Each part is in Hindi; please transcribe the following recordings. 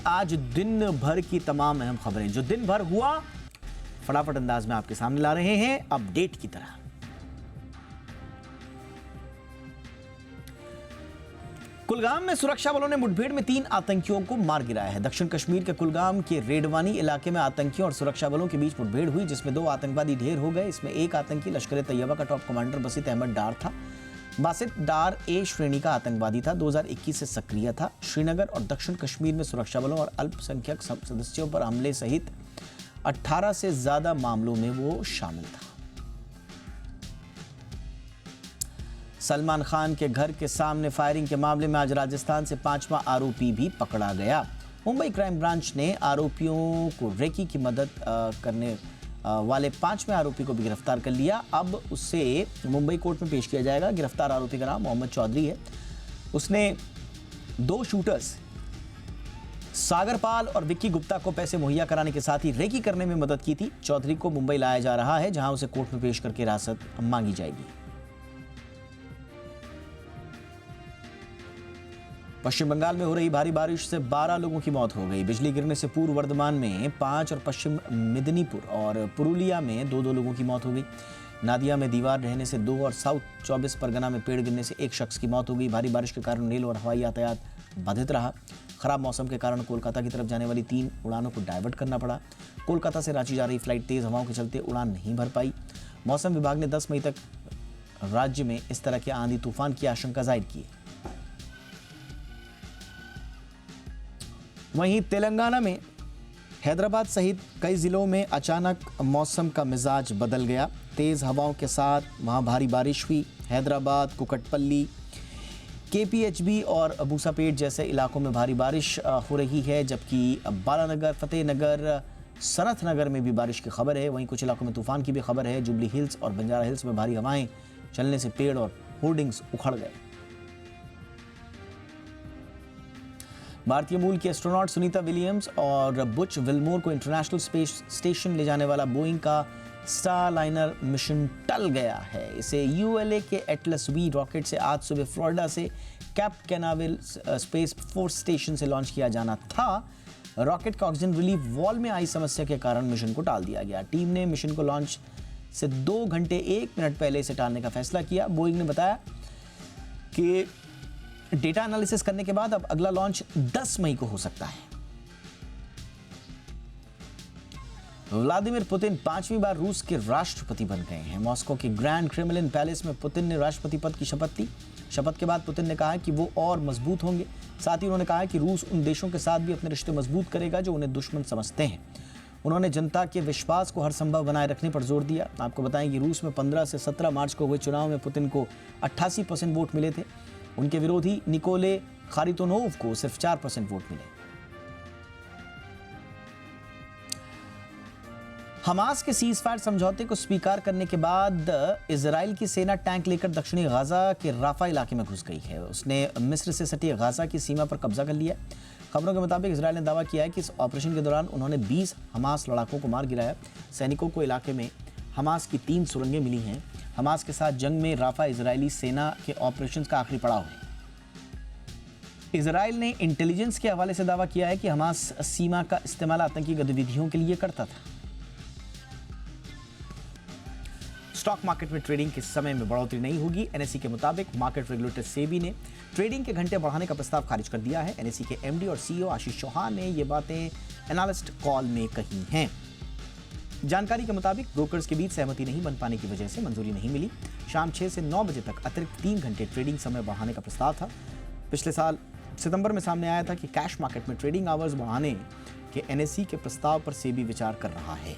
आज दिन भर की तमाम अहम खबरें जो दिन भर हुआ फटाफट अंदाज में आपके सामने ला रहे हैं अपडेट की तरह। कुलगाम में सुरक्षा बलों ने मुठभेड़ में 3 आतंकियों को मार गिराया है। दक्षिण कश्मीर के कुलगाम के रेडवानी इलाके में आतंकियों और सुरक्षा बलों के बीच मुठभेड़ हुई, जिसमें 2 आतंकवादी ढेर हो गए। इसमें एक आतंकी लश्कर तैयबा का टॉप कमांडर बसित अहमद डार था। बासित डार ए श्रेणी का आतंकवादी था, 2021 से सक्रिय था। श्रीनगर और दक्षिण कश्मीर में सुरक्षा बलों और अल्पसंख्यक सदस्यों पर हमले सहित 18 से ज्यादा मामलों में वो शामिल था। सलमान खान के घर के सामने फायरिंग के मामले में आज राजस्थान से 5वां आरोपी भी पकड़ा गया। मुंबई क्राइम ब्रांच ने आरोपियों को रेकी की मदद करने वाले 5वें आरोपी को भी गिरफ्तार कर लिया। अब उसे मुंबई कोर्ट में पेश किया जाएगा। गिरफ्तार आरोपी का नाम मोहम्मद चौधरी है। उसने 2 शूटर्स सागरपाल और विक्की गुप्ता को पैसे मुहैया कराने के साथ ही रेकी करने में मदद की थी। चौधरी को मुंबई लाया जा रहा है, जहां उसे कोर्ट में पेश करके हिरासत मांगी जाएगी। पश्चिम बंगाल में हो रही भारी बारिश से 12 लोगों की मौत हो गई। बिजली गिरने से पूर्व वर्धमान में 5 और पश्चिम मेदिनीपुर और पुरुलिया में 2-2 लोगों की मौत हो गई। नादिया में दीवार रहने से 2 और साउथ 24 परगना में पेड़ गिरने से 1 शख्स की मौत हो गई। भारी बारिश के कारण रेल और हवाई यातायात बाधित रहा। खराब मौसम के कारण कोलकाता की तरफ जाने वाली 3 उड़ानों को डायवर्ट करना पड़ा। कोलकाता से रांची जा रही फ्लाइट तेज हवाओं के चलते उड़ान नहीं भर पाई। मौसम विभाग ने 10 मई तक राज्य में इस तरह के आंधी तूफान की आशंका जाहिर की है। वहीं तेलंगाना में हैदराबाद सहित कई जिलों में अचानक मौसम का मिजाज बदल गया। तेज हवाओं के साथ वहां भारी बारिश हुई। हैदराबाद, कुकटपल्ली, केपीएचबी और मूसापेट जैसे इलाकों में भारी बारिश हो रही है, जबकि बालानगर, फतेहनगर, सनत नगर में भी बारिश की खबर है। वहीं कुछ इलाकों में तूफान की भी खबर है। जुबली हिल्स और बंजारा हिल्स में भारी हवाएं चलने से पेड़ और होर्डिंग्स उखड़ गए। भारतीय मूल की एस्ट्रोनॉट सुनीता विलियम्स और बुच विल्मोर को इंटरनेशनल स्पेस स्टेशन ले जाने वाला बोइंग का स्टारलाइनर मिशन टल गया है। इसे यूएलए के एटलस वी रॉकेट से आज सुबह फ्लोरिडा से कैप कैनावेल स्पेस फोर्स स्टेशन से लॉन्च किया जाना था। रॉकेट का ऑक्सीजन रिलीफ वॉल्व में आई समस्या के कारण मिशन को टाल दिया गया। टीम ने मिशन को लॉन्च से 2 घंटे 1 मिनट पहले इसे टालने का फैसला किया। बोइंग ने बताया कि डेटा एनालिसिस करने के बाद अब अगला लॉन्च 10 मई को हो सकता है। व्लादिमीर पुतिन 5वीं बार रूस के राष्ट्रपति बन गए हैं। मॉस्को के ग्रैंड क्रेमलिन पैलेस में पुतिन ने राष्ट्रपति पद की शपथ ली। शपथ के बाद पुतिन ने कहा कि वो और मजबूत होंगे। साथ ही उन्होंने कहा कि रूस उन देशों के साथ भी अपने रिश्ते मजबूत करेगा जो उन्हें दुश्मन समझते हैं। उन्होंने जनता के विश्वास को हर संभव बनाए रखने पर जोर दिया। आपको बताएं कि रूस में 15 से 17 मार्च को हुए चुनाव में पुतिन को 88% वोट मिले थे। उनके विरोधी निकोले खारितोनोव को सिर्फ 4% वोट मिले। हमास के सीज फायर समझौते को स्वीकार करने के बाद इजराइल की सेना टैंक लेकर दक्षिणी गाजा के राफा इलाके में घुस गई है। उसने मिस्र से सटी गाजा की सीमा पर कब्जा कर लिया। खबरों के मुताबिक इजराइल ने दावा किया है कि इस ऑपरेशन के दौरान उन्होंने 20 हमास लड़ाकों को मार गिराया। सैनिकों को इलाके में हमास की 3 सुरंगें मिली हैं। हमास के साथ जंग में राफा इजरायली सेना के ऑपरेशंस का आखिरी पड़ाव है। इजराइल ने इंटेलिजेंस के हवाले से दावा किया है कि हमास सीमा का इस्तेमाल आतंकी गतिविधियों के लिए करता था। स्टॉक मार्केट में ट्रेडिंग के समय में बढ़ोतरी नहीं होगी। एनएसई के मुताबिक मार्केट रेगुलेटर सेबी ने ट्रेडिंग के घंटे बढ़ाने का प्रस्ताव खारिज कर दिया है। एनएसई के एमडी और सीईओ आशीष चौहान ने ये बातें एनालिस्ट कॉल में कही हैं। जानकारी के मुताबिक ब्रोकर्स के बीच सहमति नहीं बन पाने की वजह से मंजूरी नहीं मिली। शाम 6 से 9 बजे तक अतिरिक्त 3 घंटे ट्रेडिंग समय बढ़ाने का प्रस्ताव था। पिछले साल सितंबर में सामने आया था कि कैश मार्केट में ट्रेडिंग आवर्स बढ़ाने के एनएसई के प्रस्ताव पर सेबी विचार कर रहा है।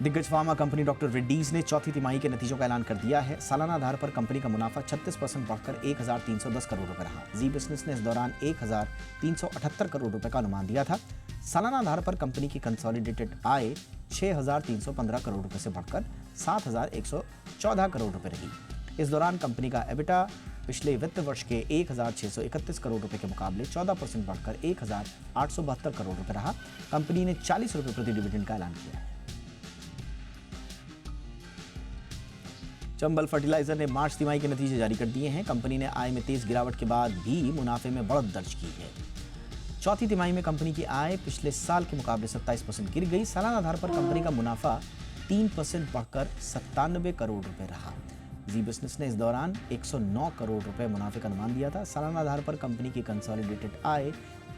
दिग्गज फार्मा कंपनी डॉक्टर रेड्डीज ने चौथी तिमाही के नतीजों का ऐलान कर दिया है। सालाना आधार पर कंपनी का मुनाफा 36% बढ़कर 1310 करोड़ रुपए रहा। जी बिजनेस ने इस दौरान 1378 करोड़ रुपए का अनुमान दिया था। सालाना आधार पर कंपनी की कंसोलिडेटेड आय 6315 करोड़ रुपए से बढ़कर 7114 करोड़ रुपए रही। इस दौरान कंपनी का एबिटा पिछले वित्त वर्ष के 1631 करोड़ रुपए के मुकाबले 14% बढ़कर 1872 करोड़ रुपए रहा। कंपनी ने 40 रुपए प्रति डिविडेंड का ऐलान किया है। चंबल फर्टिलाइजर ने मार्च तिमाही के नतीजे जारी कर दिए हैं। कंपनी ने आय में तेज गिरावट के बाद भी मुनाफे में बढ़त दर्ज की है। चौथी तिमाही में कंपनी की आय पिछले साल के मुकाबले 27% गिर गई। सालाना आधार पर कंपनी का मुनाफा 3% बढ़कर 97 करोड़ रुपए रहा। जी बिजनेस ने इस दौरान 109 करोड़ रुपए मुनाफे का अनुमान दिया था। सालाना आधार पर कंपनी की कंसोलिडेटेड आय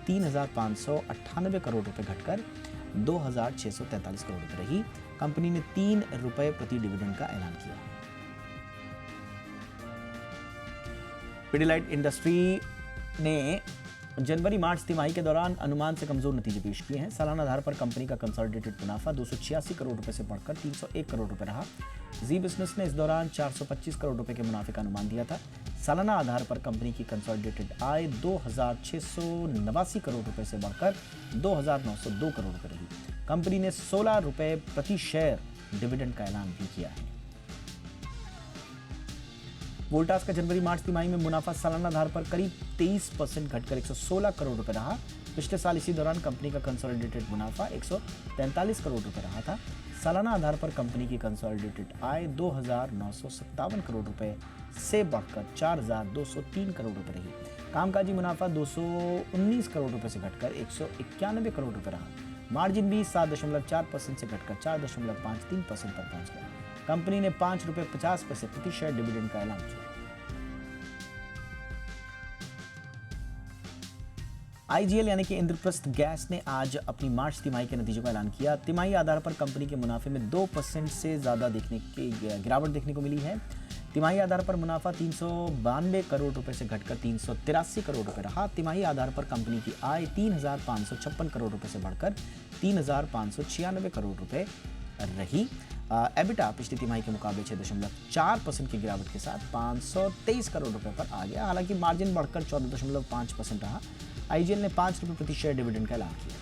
3,598 करोड़ रुपए घटकर 2,643 करोड़ रुपए रही। कंपनी ने 3 रुपए प्रति डिविडेंड का ऐलान किया। पिडिलाइट इंडस्ट्री ने जनवरी मार्च तिमाही के दौरान अनुमान से कमजोर नतीजे पेश किए हैं। सालाना आधार पर कंपनी का कंसोलिडेटेड मुनाफा 286 करोड़ रुपए से बढ़कर 301 करोड़ रुपए रहा। जी बिजनेस ने इस दौरान 425 करोड़ रुपए के मुनाफे का अनुमान दिया था। सालाना आधार पर कंपनी की कंसोलिडेटेड आय 2,689 करोड़ रुपए से बढ़कर 2,902 करोड़ रुपए रही। कंपनी ने 16 रुपए प्रति शेयर डिविडेंड का ऐलान भी किया है। वोल्टास का जनवरी मार्च तिमाही में मुनाफा सालाना आधार पर करीब 23% घटकर 116 करोड़ रुपए रहा। पिछले साल इसी दौरान कंपनी का कंसोलिडेटेड मुनाफा 143 करोड़ रुपए रहा था। सालाना आधार पर कंपनी की कंसोलिडेटेड आय 2,957 करोड़ रुपए से बढ़कर 4,203 करोड़ रुपए रही। कामकाजी मुनाफा 219 करोड़ रुपए से घटकर 191 करोड़ रुपए रहा। मार्जिन भी 7.4% से घटकर 4.53% पर पहुंच गया। कंपनी ने 5 रुपए 50 पैसे प्रति शेयर डिविडेंड का ऐलान किया। आईजीएल यानी कि इंद्रप्रस्थ गैस ने आज अपनी मार्च तिमाही के नतीजों का ऐलान किया। तिमाही आधार पर कंपनी के मुनाफे में 2% से ज्यादा गिरावट देखने को मिली है। तिमाही आधार पर मुनाफा 392 करोड़ रुपए से घटकर 383 करोड़ रुपए रहा। तिमाही आधार पर कंपनी की आय 3,556 करोड़ रुपए से बढ़कर 3,596 करोड़ रुपए रही। एबिटा पिछली तिमाही के मुकाबले 6.4% की गिरावट के साथ 523 करोड़ रुपए पर आ गया। हालांकि मार्जिन बढ़कर 14.5% रहा। आईजीएल ने 5 रुपए प्रति शेयर डिविडेंड का ऐलान किया।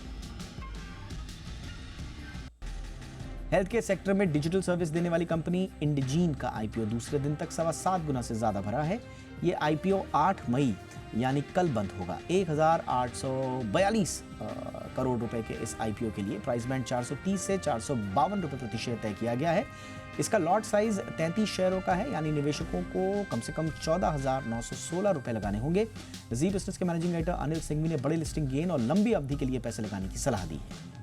हेल्थ केयर सेक्टर में डिजिटल सर्विस देने वाली कंपनी इंडजीन का आईपीओ दूसरे दिन तक 7.25 गुना से ज्यादा भरा है। ये आईपीओ 8 मई यानी कल बंद होगा। 1,842 करोड़ रुपए के इस आईपीओ के लिए प्राइस बैंड 430 से 452 रुपए प्रति शेयर तय किया गया है। इसका लॉट साइज 33 शेयरों का है, यानी निवेशकों को कम से कम 14,916 रुपए लगाने होंगे। जी बिजनेस के मैनेजिंग डायरेक्टर अनिल सिंघवी ने बड़े लिस्टिंग गेन और लंबी अवधि के लिए पैसे लगाने की सलाह दी है।